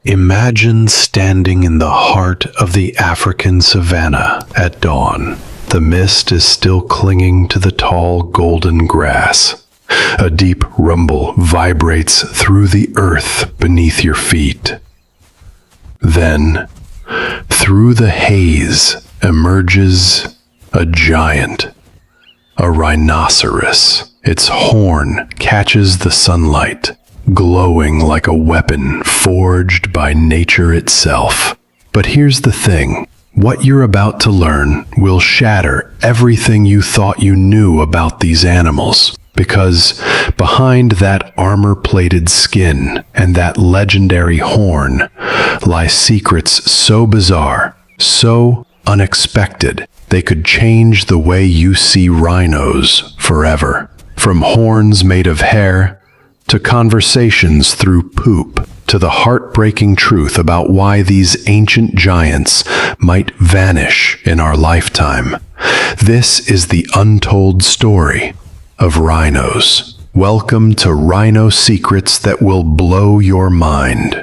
Imagine standing in the heart of the African savanna at dawn. The mist is still clinging to the tall golden grass. A deep rumble vibrates through the earth beneath your feet. Then, through the haze emerges a giant, a rhinoceros. Its horn catches the sunlight, glowing like a weapon forged by nature itself. But here's the thing. What you're about to learn will shatter everything you thought you knew about these animals. Because behind that armor-plated skin and that legendary horn lie secrets so bizarre, so unexpected, they could change the way you see rhinos forever. From horns made of hair, to conversations through poop, to the heartbreaking truth about why these ancient giants might vanish in our lifetime. This is the untold story of rhinos. Welcome to Rhino Secrets that will blow your mind.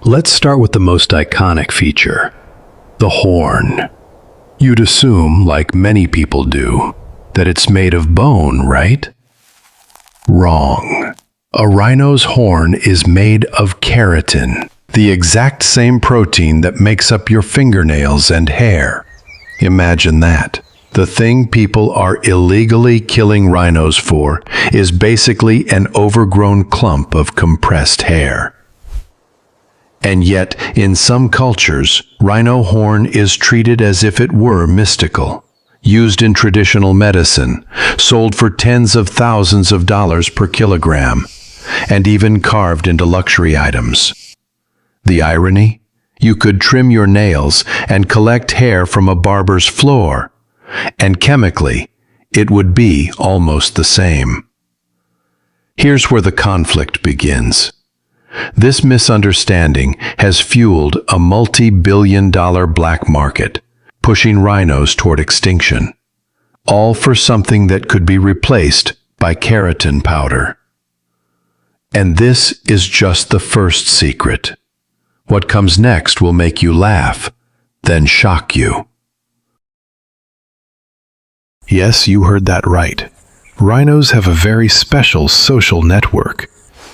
Let's start with the most iconic feature, the horn. You'd assume, like many people do, that it's made of bone, right? Wrong. A rhino's horn is made of keratin, the exact same protein that makes up your fingernails and hair. Imagine that. The thing people are illegally killing rhinos for is basically an overgrown clump of compressed hair. And yet, in some cultures, rhino horn is treated as if it were mystical. Used in traditional medicine, sold for tens of thousands of dollars per kilogram, and even carved into luxury items. The irony? You could trim your nails and collect hair from a barber's floor, and chemically, it would be almost the same. Here's where the conflict begins. This misunderstanding has fueled a multi-billion-dollar black market, pushing rhinos toward extinction, all for something that could be replaced by keratin powder. And this is just the first secret. What comes next will make you laugh, then shock you. Yes, you heard that right. Rhinos have a very special social network,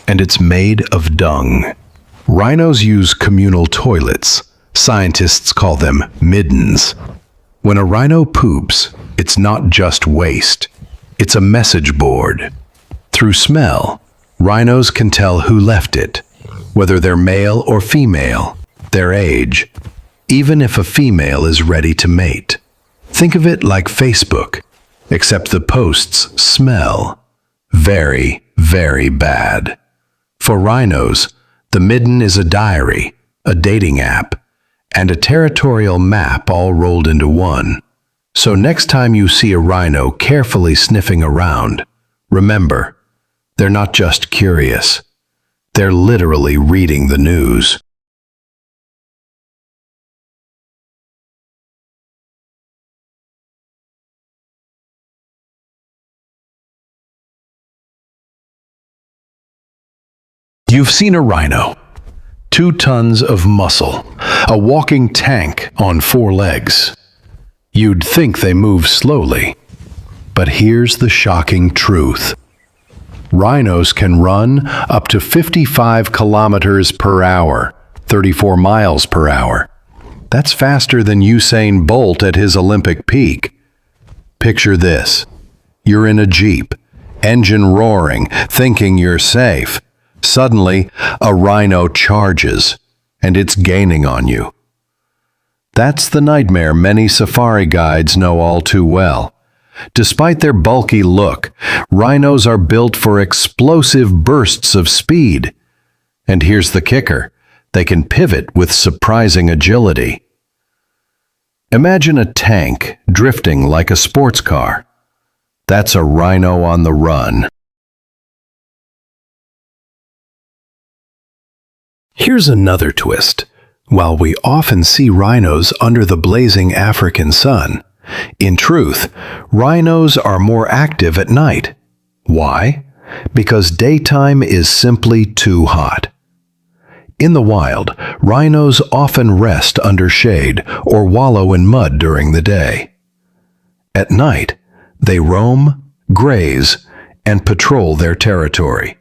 and it's made of dung. Rhinos use communal toilets. Scientists call them middens. When a rhino poops, it's not just waste. It's a message board. Through smell, rhinos can tell who left it, whether they're male or female, their age, even if a female is ready to mate. Think of it like Facebook, except the posts smell very, very bad. For rhinos, the midden is a diary, a dating app, and a territorial map all rolled into one. So next time you see a rhino carefully sniffing around, remember, they're not just curious. They're literally reading the news. You've seen a rhino. 2 tons of muscle, a walking tank on 4 legs. You'd think they move slowly. But here's the shocking truth. Rhinos can run up to 55 kilometers per hour, 34 miles per hour. That's faster than Usain Bolt at his Olympic peak. Picture this. You're in a Jeep, engine roaring, thinking you're safe. Suddenly, a rhino charges, and it's gaining on you. That's the nightmare many safari guides know all too well. Despite their bulky look, rhinos are built for explosive bursts of speed. And here's the kicker. They can pivot with surprising agility. Imagine a tank drifting like a sports car. That's a rhino on the run. Here's another twist. While we often see rhinos under the blazing African sun, in truth, rhinos are more active at night. Why? Because daytime is simply too hot. In the wild, rhinos often rest under shade or wallow in mud during the day. At night, they roam, graze, and patrol their territory.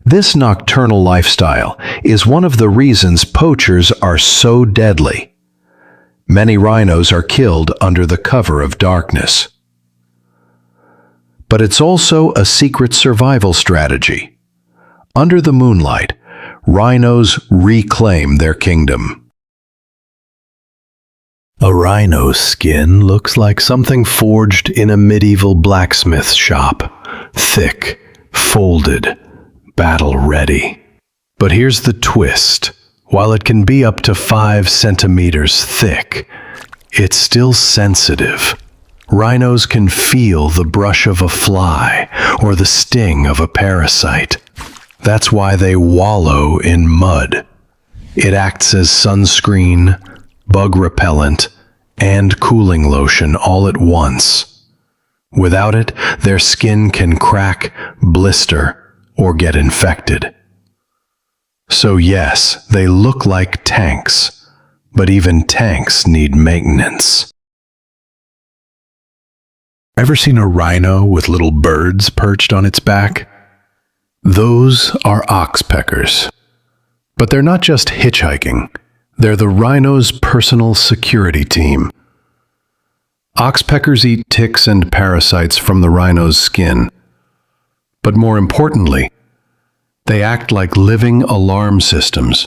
This nocturnal lifestyle is one of the reasons poachers are so deadly. Many rhinos are killed under the cover of darkness. But it's also a secret survival strategy. Under the moonlight, rhinos reclaim their kingdom. A rhino's skin looks like something forged in a medieval blacksmith shop. Thick, folded, battle-ready. But here's the twist. While it can be up to 5 centimeters thick, it's still sensitive. Rhinos can feel the brush of a fly or the sting of a parasite. That's why they wallow in mud. It acts as sunscreen, bug repellent, and cooling lotion all at once. Without it, their skin can crack, blister, or get infected. So yes, they look like tanks, but even tanks need maintenance. Ever seen a rhino with little birds perched on its back? Those are oxpeckers. But they're not just hitchhiking. They're the rhino's personal security team. Oxpeckers eat ticks and parasites from the rhino's skin. But more importantly, they act like living alarm systems.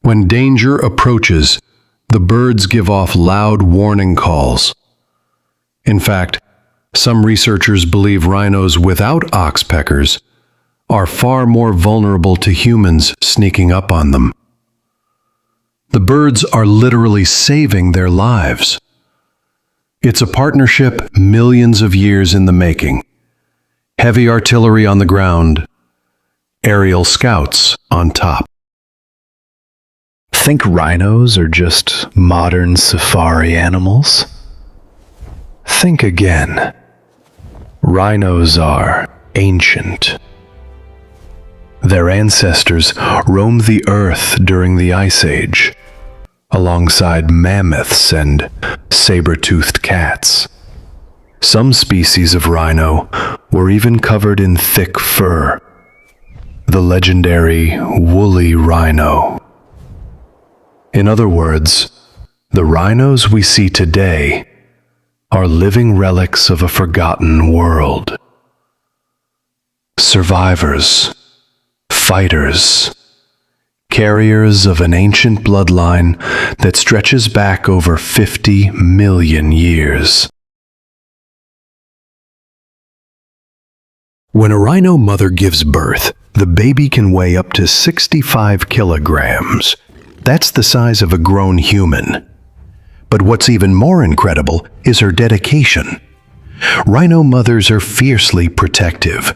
When danger approaches, the birds give off loud warning calls. In fact, some researchers believe rhinos without oxpeckers are far more vulnerable to humans sneaking up on them. The birds are literally saving their lives. It's a partnership millions of years in the making. Heavy artillery on the ground, aerial scouts on top. Think rhinos are just modern safari animals? Think again. Rhinos are ancient. Their ancestors roamed the earth during the Ice Age, alongside mammoths and saber-toothed cats. Some species of rhino were even covered in thick fur, the legendary woolly rhino. In other words, the rhinos we see today are living relics of a forgotten world. Survivors, fighters, carriers of an ancient bloodline that stretches back over 50 million years. When a rhino mother gives birth, the baby can weigh up to 65 kilograms. That's the size of a grown human. But what's even more incredible is her dedication. Rhino mothers are fiercely protective.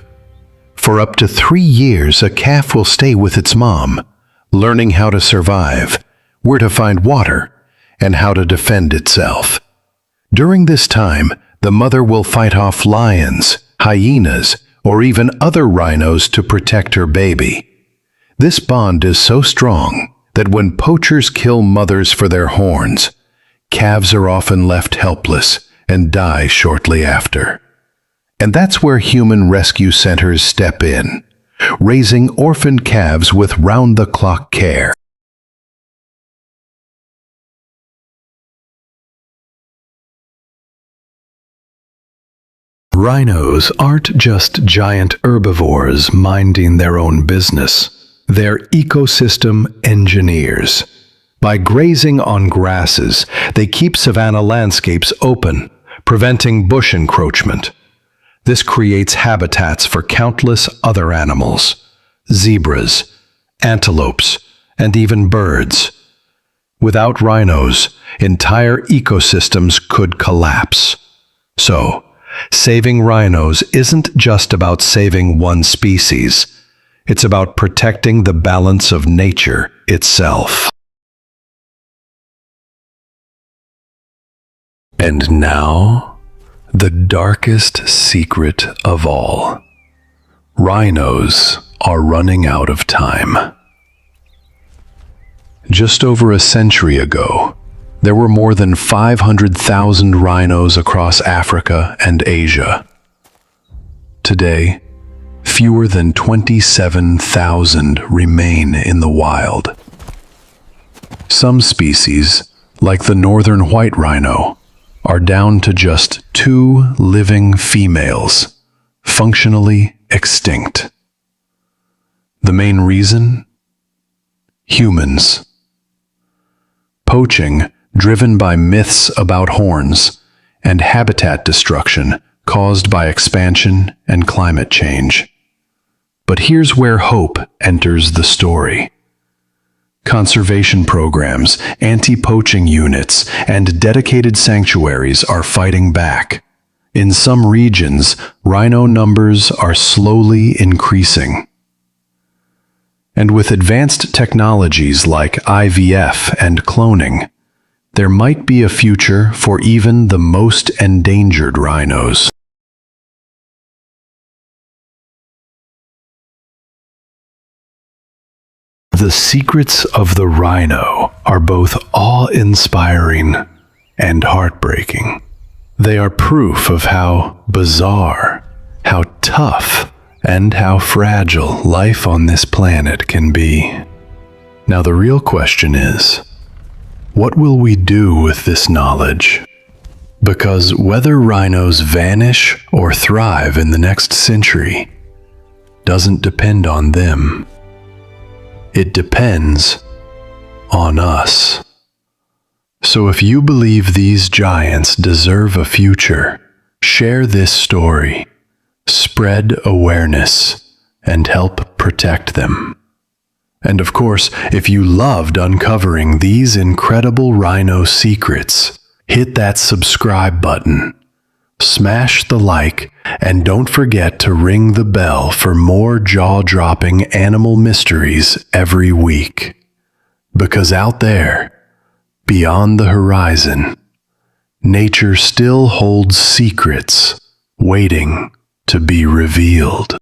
For up to 3 years, a calf will stay with its mom, learning how to survive, where to find water, and how to defend itself. During this time, the mother will fight off lions, hyenas, or even other rhinos to protect her baby. This bond is so strong that when poachers kill mothers for their horns, calves are often left helpless and die shortly after. And that's where human rescue centers step in, raising orphaned calves with round-the-clock care. Rhinos aren't just giant herbivores minding their own business. They're ecosystem engineers. By grazing on grasses, they keep savanna landscapes open, preventing bush encroachment. This creates habitats for countless other animals, zebras, antelopes, and even birds. Without rhinos, entire ecosystems could collapse. So, saving rhinos isn't just about saving one species. It's about protecting the balance of nature itself. And now, the darkest secret of all. Rhinos are running out of time. Just over a century ago, there were more than 500,000 rhinos across Africa and Asia. Today, fewer than 27,000 remain in the wild. Some species, like the northern white rhino, are down to just 2 living females, functionally extinct. The main reason? Humans. Poaching, driven by myths about horns, and habitat destruction caused by expansion and climate change. But here's where hope enters the story. Conservation programs, anti-poaching units, and dedicated sanctuaries are fighting back. In some regions, rhino numbers are slowly increasing. And with advanced technologies like IVF and cloning, there might be a future for even the most endangered rhinos. The secrets of the rhino are both awe-inspiring and heartbreaking. They are proof of how bizarre, how tough, and how fragile life on this planet can be. Now the real question is, what will we do with this knowledge? Because whether rhinos vanish or thrive in the next century doesn't depend on them. It depends on us. So if you believe these giants deserve a future, share this story, spread awareness, and help protect them. And of course, if you loved uncovering these incredible rhino secrets, hit that subscribe button, smash the like, and don't forget to ring the bell for more jaw-dropping animal mysteries every week. Because out there, beyond the horizon, nature still holds secrets waiting to be revealed.